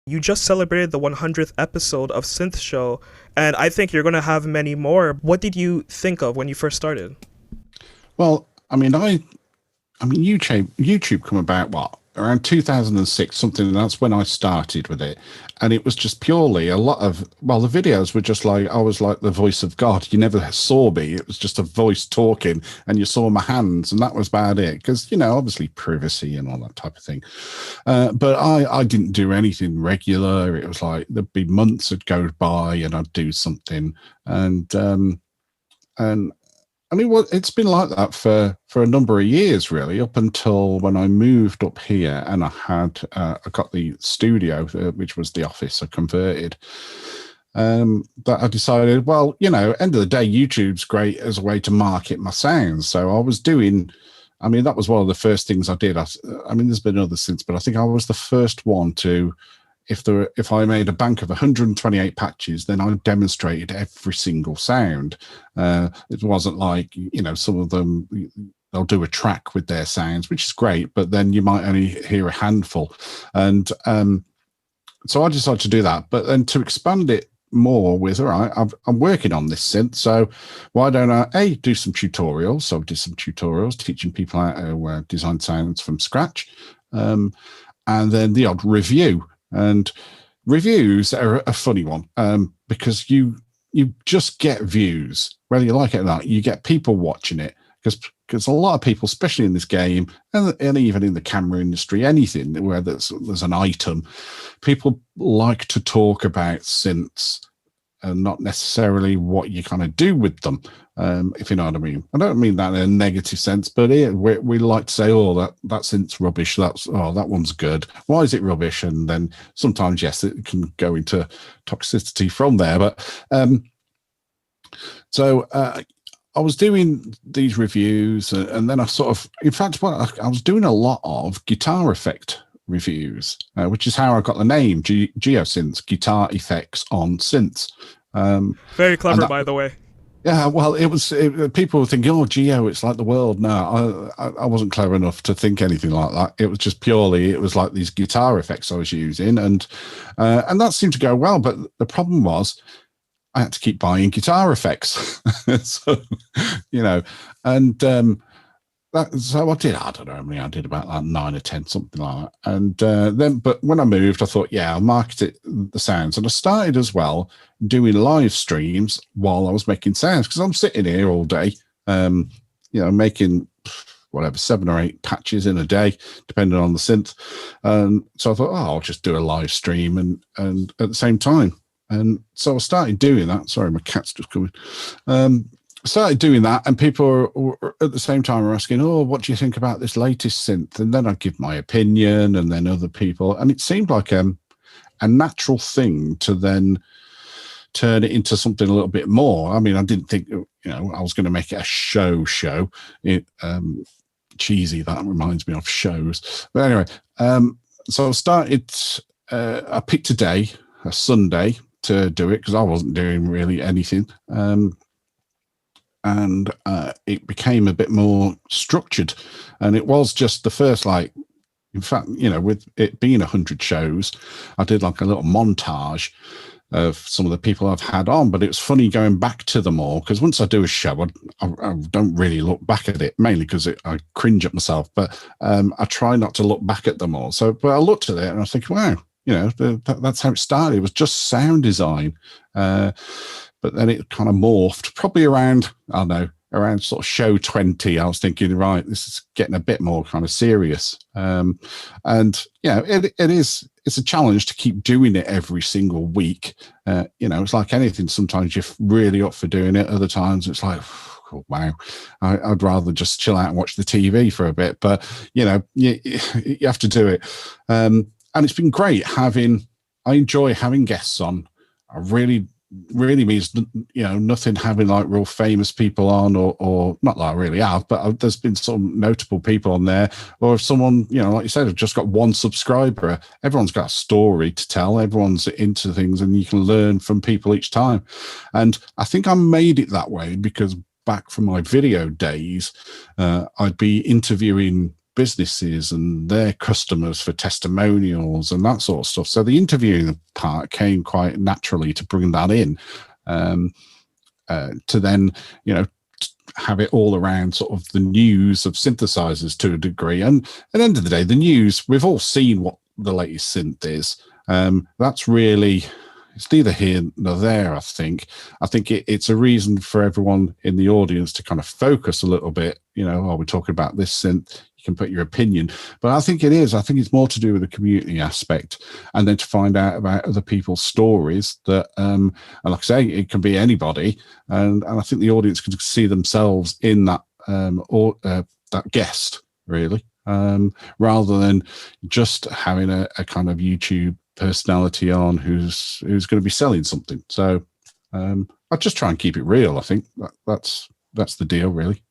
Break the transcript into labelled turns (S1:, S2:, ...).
S1: You just celebrated the 100th episode of Synth Show, and I think you're going to have many more. What did you think of when you first started?
S2: Well, I mean, YouTube come about what around 2006, something. That's when I started with it, and it was just purely a lot of the videos were just like I was like the voice of God. You never saw me; it was just a voice talking, and you saw my hands, and that was about it. Because obviously privacy and all that type of thing. But I didn't do anything regular. It was like there'd be months would go by, and I'd do something, and I mean, well, it's been like that for a number of years, really, up until when I moved up here and I got the studio, which was the office I converted. That I decided, well, end of the day, YouTube's great as a way to market my sounds. So I was doing. I mean, that was one of the first things I did. I mean, there's been others since, but I think I was the first one to if I made a bank of 128 patches, then I demonstrated every single sound. It wasn't like some of them they'll do a track with their sounds, which is great, but then you might only hear a handful. And so I decided to do that, but then to expand it more with all right, I'm working on this synth, so why don't I do some tutorials? So I did some tutorials teaching people how to design sounds from scratch, and then the odd review. And reviews are a funny one because you just get views, whether you like it or not. You get people watching it because a lot of people, especially in this game and even in the camera industry, anything where there's an item, people like to talk about synths and not necessarily what you kind of do with them, if you know what I mean. I don't mean that in a negative sense, but we like to say, oh, that synth's rubbish. That one's good. Why is it rubbish? And then sometimes, yes, it can go into toxicity from there. But so I was doing these reviews, and then I sort of, in fact, I was doing a lot of guitar effect reviews, which is how I got the name GEOSynths, guitar effects on synths.
S1: Very clever, by the way.
S2: Yeah, well, people were thinking, oh, Geo, it's like the world. No, I wasn't clever enough to think anything like that. It was just it was like these guitar effects I was using, and that seemed to go well. But the problem was I had to keep buying guitar effects. So, and so I did, I don't know how many I did, about like 9 or 10, something like that. And but when I moved, I thought, yeah, I'll market the sounds. And I started as well doing live streams while I was making sounds, because I'm sitting here all day, making whatever, 7 or 8 patches in a day, depending on the synth. So I thought, I'll just do a live stream and at the same time. And so I started doing that. Sorry, my cat's just coming. Started doing that, and people were at the same time were asking, oh, what do you think about this latest synth? And then I'd give my opinion, and then other people, and it seemed like a natural thing to then turn it into something a little bit more. I mean, I didn't think I was going to make it a show. Cheesy, that reminds me of shows. But anyway, so I started. I picked a Sunday, to do it, because I wasn't doing really anything. And it became a bit more structured, and it was just the first, in fact, with it being 100 shows, I did like a little montage of some of the people I've had on. But it was funny going back to them all, because once I do a show, I don't really look back at it, mainly because I cringe at myself. But I try not to look back at them all. So, but I looked at it and I was thinking, wow, that's how it started. It was just sound design. But then it kind of morphed, probably around, I don't know, around sort of show 20. I was thinking, right, this is getting a bit more kind of serious. And it's a challenge to keep doing it every single week. It's like anything. Sometimes you're really up for doing it. Other times it's like, oh, wow, I'd rather just chill out and watch the TV for a bit. But, you have to do it. And it's been great I enjoy having guests on. I really means nothing having like real famous people on, or not that I really have, but there's been some notable people on there. Or if someone, like you said, have just got 1 subscriber, everyone's got a story to tell, everyone's into things, and you can learn from people each time. And I think I made it that way because back from my video days, I'd be interviewing businesses and their customers for testimonials and that sort of stuff. So the interviewing part came quite naturally to bring that in, to then, have it all around sort of the news of synthesizers to a degree. And at the end of the day, the news, we've all seen what the latest synth is. That's really, it's neither here nor there, I think. I think it's a reason for everyone in the audience to kind of focus a little bit, are we talking about this synth? You can put your opinion. But I think it is. I think it's more to do with the community aspect, and then to find out about other people's stories that, and like I say, it can be anybody. And I think the audience can see themselves in that, that guest, really, rather than just having a kind of YouTube personality on who's going to be selling something. So I just try and keep it real. I think that's the deal, really.